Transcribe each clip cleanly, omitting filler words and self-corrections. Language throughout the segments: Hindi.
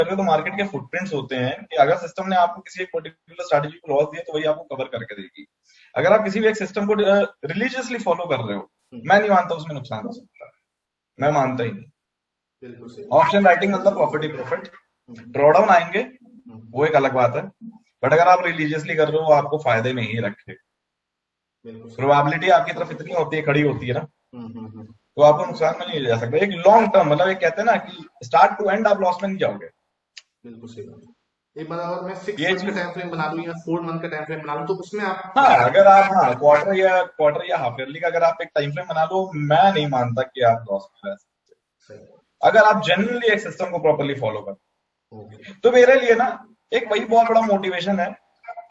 रहे हो तो मार्केट के फुटप्रिंट्स होते हैं कि अगर सिस्टम ने आपको किसी एक पर्टिकुलर स्ट्रैटेजी को लॉस दिया तो वही आपको कवर करके देगी। अगर आप किसी भी एक सिस्टम को रिलीजियसली फॉलो कर रहे हो, हम्म, मैं नहीं मानता उसमें नुकसान हो सकता है। मैं मानता ही नहीं। बिल्कुल सही। ऑप्शन राइटिंग मतलब प्रॉफिट ही प्रॉफिट। हम्म, ड्रॉडाउन आएंगे, हम्म, वो एक अलग बात है। बट अगर आप रिलीजियसली कर रहे हो वो आपको फायदे में ही रखे। बिल्कुल सही। प्रोबेबिलिटी आपकी तरफ इतनी होती है, खड़ी होती है ना, हम्म। तो आपको नुकसान में नहीं ले जा सकता। एक लॉन्ग टर्म मतलब एक कहते हैं ना कि स्टार्ट टू एंड आप लॉस में नहीं जाओगे। बिल्कुल सही बात है। एक बार अगर मैं सिक्स ये मंथ का चीज, टाइम फ्रेम बना लूं या 4 मंथ का टाइम फ्रेम बना लूं तो उसमें आप हाँ, ज्यादा अगर आप, हाँ, क्वार्टर या हाफ ईयरली का अगर आप एक टाइम फ्रेम बना लो, मैं नहीं मानता कि आप लॉस में रह सकते। सही। अगर आप जेन्युइनली एक सिस्टम को प्रॉपरली फॉलो करो ओके। तो मेरे लिए ना एक वही बहुत बड़ा मोटिवेशन है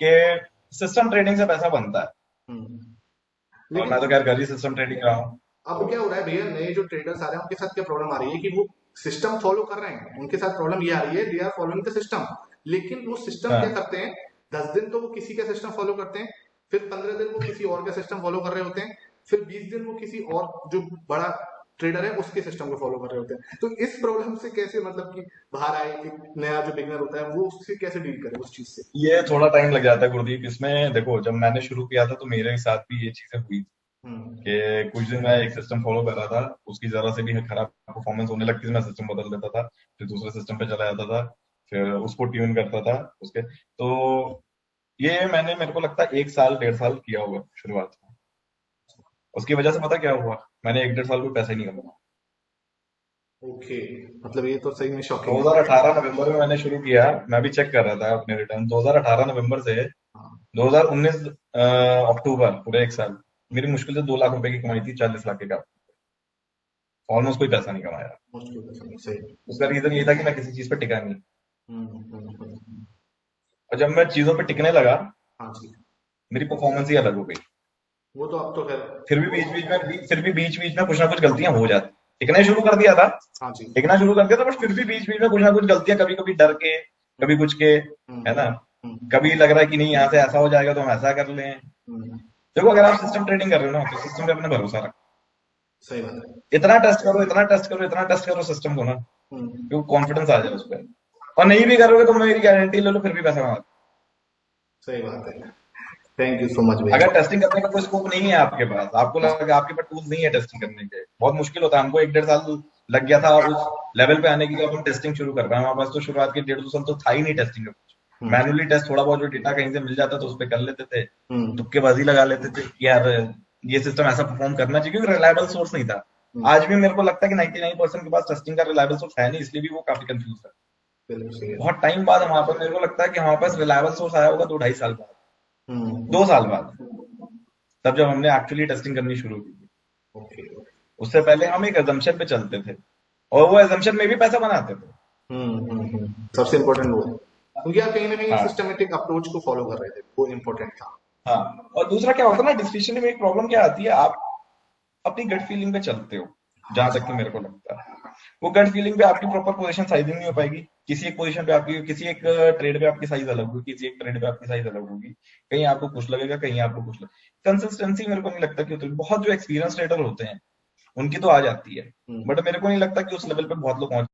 कि सिस्टम ट्रेडिंग से पैसा बनता है। हम्म। और मैं लेकिन तो खैर कर ही सिस्टम ट्रेडिंग रहा हूँ। अब क्या हो रहा है भैया, नए जो ट्रेडर्स आ रहे हैं उनके साथ क्या प्रॉब्लम आ रही है कि वो सिस्टम फॉलो कर रहे हैं, उनके साथ प्रॉब्लम ये आ रही है, they are following the system, लेकिन वो सिस्टम क्या हाँ, करते हैं, 10 दिन तो वो किसी का सिस्टम फॉलो करते हैं, फिर 15 दिन वो किसी और का सिस्टम फॉलो कर रहे होते हैं, फिर 20 दिन वो किसी और जो बड़ा ट्रेडर है उसके सिस्टम को फॉलो कर रहे होते हैं। तो इस प्रॉब्लम से कैसे मतलब कि बाहर आए, एक नया जो बिगनर होता है वो उससे कैसे डील करे उस चीज से। ये थोड़ा टाइम लग जाता है गुरदीप इसमें। देखो, जब मैंने शुरू किया था तो मेरे साथ भी ये चीजें हुई हम्म। कि कुछ दिन मैं एक सिस्टम फॉलो कर रहा था, उसकी जरा से भी खराब परफॉर्मेंस होने लगती थी, मैं सिस्टम बदल देता था, फिर दूसरे सिस्टम पे चला जाता था, फिर उसको ट्यून करता था उसके। तो ये मैंने, मेरे को लगता है 1 साल 1.5 साल किया होगा शुरुआत में। उसकी वजह से पता क्या हुआ, मैंने 1 1.5 साल में पैसा ही नहीं कमाया। ओके, मतलब ये तो सही में शॉकिंग है। 2018 नवंबर में मैंने शुरू किया, मैं भी चेक कर रहा था अपने रिटर्न। 2018 नवंबर से हाँ। 2019 अक्टूबर, पूरे 1 साल मेरी मुश्किल से 2 लाख रुपए की कमाई थी, 40 लाख के गैप। ऑलमोस्ट कोई पैसा नहीं कमाया। मुश्किल का समय सही। उसका रीजन ये था कि मैं किसी चीज पर टिका नहीं। हम्म। और जब मैं चीजों पे टिकने लगा, हाँ जी। मेरी परफॉर्मेंस ही अलग हो गई। वो तो अब तो खैर। बीच बीच में कुछ ना कुछ गलतियां हो जाती। टिकने शुरू कर दिया था, हाँ जी। टिकना शुरू कर दिया था, बट फिर भी बीच बीच में कुछ ना कुछ गलतियां, कभी कभी डर के, हम्म, कभी कुछ के, है हम्म, ना। हम्म, कभी लग रहा है कि नहीं, यहाँ से ऐसा हो जाएगा तो हम ऐसा कर लें। हम्म। देखो, अगर आप सिस्टम ट्रेडिंग कर रहे हो ना तो सिस्टम पे अपने भरोसा रखो। सही बात है। इतना टेस्ट करो, इतना टेस्ट करो, इतना टेस्ट करो सिस्टम को ना, हम्म। कि कॉन्फिडेंस आ जाए उस पर। और नहीं भी करोगे तो मेरी गारंटी ले लो, फिर भी पैसा कमा। सही बात है। थैंक यू सो मच भैया। अगर टेस्टिंग करने का कोई स्कोप नहीं है आपके पास, आपको लगा आपके पास टूल्स नहीं है टेस्टिंग करने के, बहुत मुश्किल होता है। हमको 1 1.5 साल लग गया था उस लेवल पे आने के लिए, अब हम टेस्टिंग शुरू कर पाए। हमारे पास तो शुरुआत के 1.5 2 साल तो था ही नहीं टेस्टिंग का कुछ। हम्म, मैनुअली टेस्ट थोड़ा बहुत जो डेटा कहीं से मिल जाता था उस पर कर लेते थे, हम्म, तुक्केबाजी लगा लेते थे कि यार ये सिस्टम ऐसा परफॉर्म करना चाहिए, क्योंकि रिलायबल सोर्स नहीं था। हम्म। आज भी मेरे को लगता है कि 99% के पास टेस्टिंग का रिलायबल सोर्स है नहीं, इसलिए भी वो काफी कंफ्यूज है। बिल्कुल सही है। बहुत टाइम बाद हमारे पास, मेरे को लगता है कि हमारे पास रिलायबल सोर्स आया होगा 2 2.5 साल बाद, हम्म। 2 साल बाद, तब जब हमने एक्चुअली टेस्टिंग करनी शुरू की। ओके। उससे पहले हम एक अजम्पशन पे चलते थे, और वो अजम्पशन में भी पैसा बनाते थे। सबसे इम्पोर्टेंट वो है, क्योंकि आप कहीं ना कहीं हाँ, सिस्टमेटिक अप्रोच को फॉलो कर रहे थे, वो इम्पोर्टेंट था। हाँ। और दूसरा क्या होता है ना, डिसीजन में एक प्रॉब्लम क्या आती है, आप अपनी गट फीलिंग पे चलते हो। हाँ जहां जी। तक कि मेरे को लगता है, वो गट फीलिंग पे आपकी प्रॉपर पोजीशन साइजिंग नहीं हो पाएगी। किसी एक पोजीशन पे आपकी, किसी एक ट्रेड पे आपकी साइज अलग होगी, किसी एक ट्रेड पे आपकी साइज अलग होगी। कहीं आपको कुछ लगेगा, कहीं आपको कुछ लगेगा। कंसिस्टेंसी मेरे को नहीं लगता कि होती है। बहुत जो एक्सपीरियंस ट्रेडर होते हैं उनकी तो आ जाती है, हम्म। बट मेरे को नहीं लगता कि उस लेवल पे बहुत लोग पहुंच